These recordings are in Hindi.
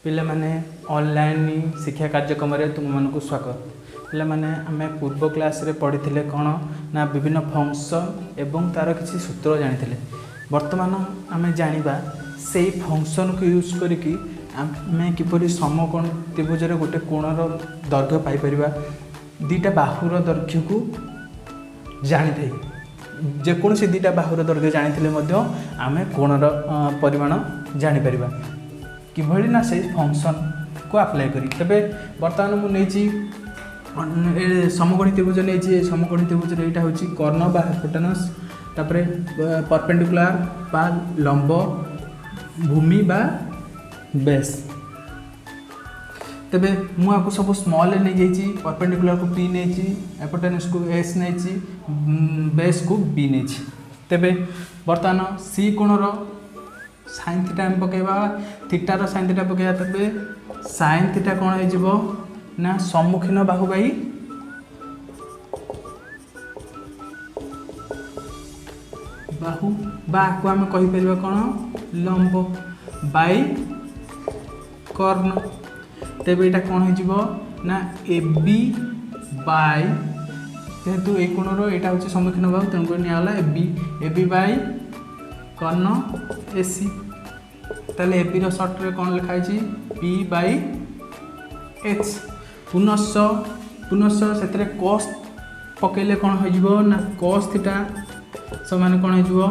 पिला माने ऑनलाइन शिक्षा कार्यक्रम रे तुम मन को स्वागत। पिला माने आमे पूर्व क्लास रे पढ़ी कौन ना विभिन्न फंक्शन एवं तार किसी सूत्र जानी। वर्तमान आमे जानिबा से फंक्शन को यूज करके आमे किपरि समकोण त्रिभुज रे गोटे कोणर दैर्घ्य पाई परिबा, दीटा बाहुर दैर्घ्य को जानी थे। जेकोसी दीटा बाहुर दैर्घ्य जानी आमे कोणर परिमाण जानी परिबा किभली ना से फंक्शन को अप्लाई करी। तबे वर्तमान मु नेची समकोणी त्रिभुज नेची। समकोणी त्रिभुज रे एटा होची कर्ण बा हाइपोटेनस, तापरे परपेंडिकुलर बा लंब, भूमि बा बेस। तबे मु आपको सब स्मॉल नहीं जाइए, परपेंडिकुलर को पी नहीं, हाइपोटेनस को एस नहीं, बेस को बी नहीं। तबे वर्तमान सी कोणर साइन थीटा हम पकेबा, थीटार साइन थीटा पकेबा। तबे साइन थीटा कौन हो ना सम्मुखीन बाहु बाई बाहु बा को आम कहि परिबा कौन लंब बाई कर्ण। तेबे एटा कौन हो ना ए बी बाई, जेहेतु ए कोणर एटा होची सम्मुखीन बाहु तेणुक नियाला ए बी बाई कर्ण एसी। ताले ए बी रो शॉर्ट रे कौन लिखा है पी बाई एच। पुनश्च से कॉस पकेले कौन हो ना कॉस थीटा समान कौन हो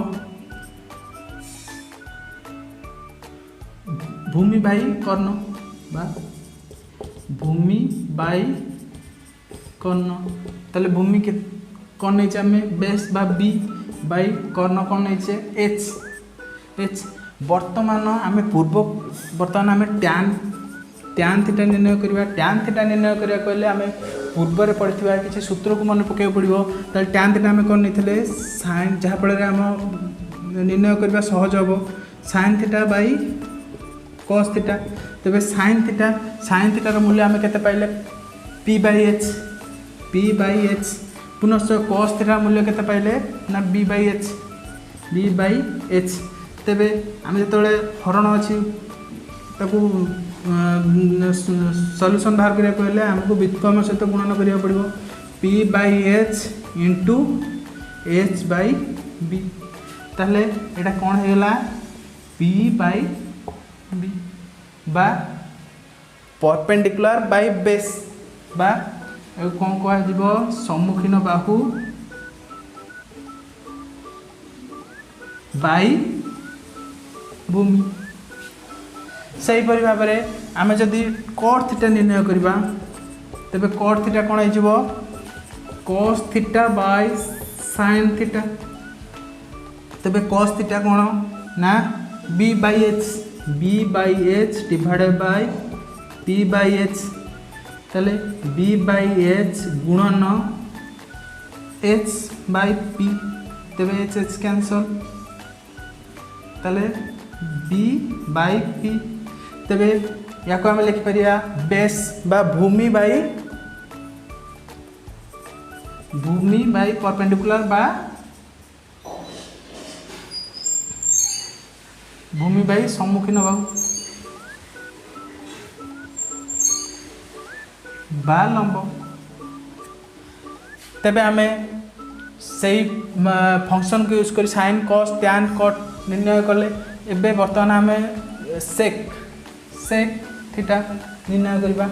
भूमि बाई कर्ण बा भूमि बाई कर्ण। ताले भूमि के कौन नहीं आमे बेस बा बी बाई कर्ण कौन नहीं एच। वर्तमान आमे वर्तमान आमे टैन थीटा निर्णय करवा। टैन थीटा निर्णय करवा कहले आमे पूर्व रे पढ़िथिबा किछि सूत्र को मन पकेय पड़िबो। त टैन थीटा आमे कोन निथिले sin, जहा फल रे हम निर्णय करवा सहज होबो sin theta by cos theta. तबे sin थीटा रो मूल्य आमे केते पाइले p बाई h। पुनश्च cos थीटा मूल्य केते पाइले ना b बाई h। तेबे आमे जतले हरण अछि ताकू सॉल्यूशन बाहर करिया कहले हमको व्युत्क्रम सहित गुणन करिया पड़िबो p by h into h by b। ताले एटा कोन हेला p बाई b बा परपेंडिकुलर बाई बेस बा कोन कह दिबो सम्मुखीन बाहु बाई भूमि। सही परि भाव में आमे जदि कॉट थीटा निर्णय करबा तबे कॉट थीटा कोन हो cos theta by sin theta. तबे cos थीटा कोन ना b by h divided by p by h। तले b बाई h गुणन h बाई p। तबे h कैंसल, तले b बाई p। तबे या को हम लिखि परिया बेस बा भूमि बाई परपेंडिकुलर बा भूमि बाई सम्मुखीन बाहु बा लंब। तबे हमें सही फंक्शन को यूज कर साइन कॉस टैन कट निर्णय कले। एबे वर्तमान हमें सेक थीटा निर्णय करबा।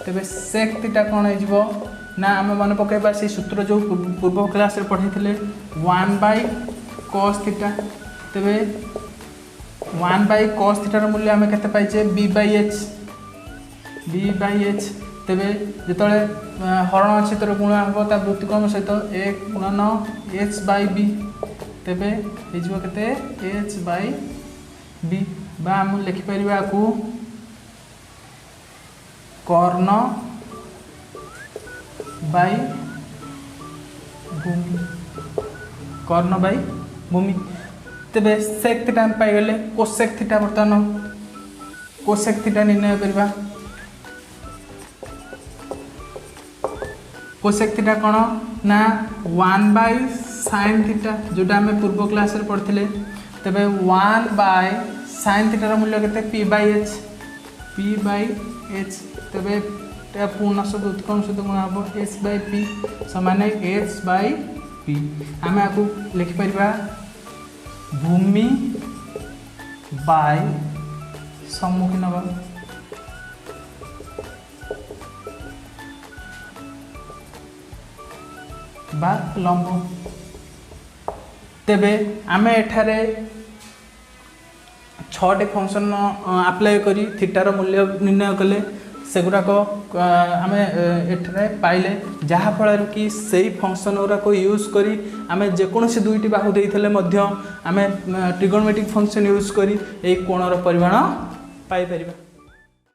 तबे सेक थीटा कौन हो ना आम मन पकेबा से सूत्र जो पूर्व क्लास रे पढ़ी थिले 1 बाई cos थीटा। तबे 1 बाई cos थीटा रो मूल्य आमे केते पाइचे b बाई h। तबे जेतले हरण अछि तर गुण हम ता व्युत्क्रम सहित a गुणन h बाई b। तबे हे जिवो केते h बाई b बा हम लिखि परिबा को कर्ण बाई भूमि। तबे सेक थीटा हम पाई गले कोसेक थीटा। वर्तमान कोसेक थीटा निर्णय करबा। कोसेक थीटा कौन ना 1 बाई sin थीटा जोटा आम पूर्व क्लास रे पढ़ते तेरे 1 बाय sin थीटार मूल्य के p/h तेरे पूर्ण शब्द उत्क्रम शब्द गुणा हम h/p समान h/p आम आपको लिखिपर भूमि बाय सम्मुखीन बा लंब तेबे आमे एठारे 6टी फंक्शन अप्लाई करी थीटार मूल्य निर्णय कले सेगुराक आमे एठारे पाइले जहा फल कि सही फंक्शन गुराक यूज करी आमे जेकोसी दुईटी बाहु देइथले मध्य आमे ट्रिगोनोमेट्रिक फंक्शन यूज करी ए कोणर परिमाण पाई परिबा।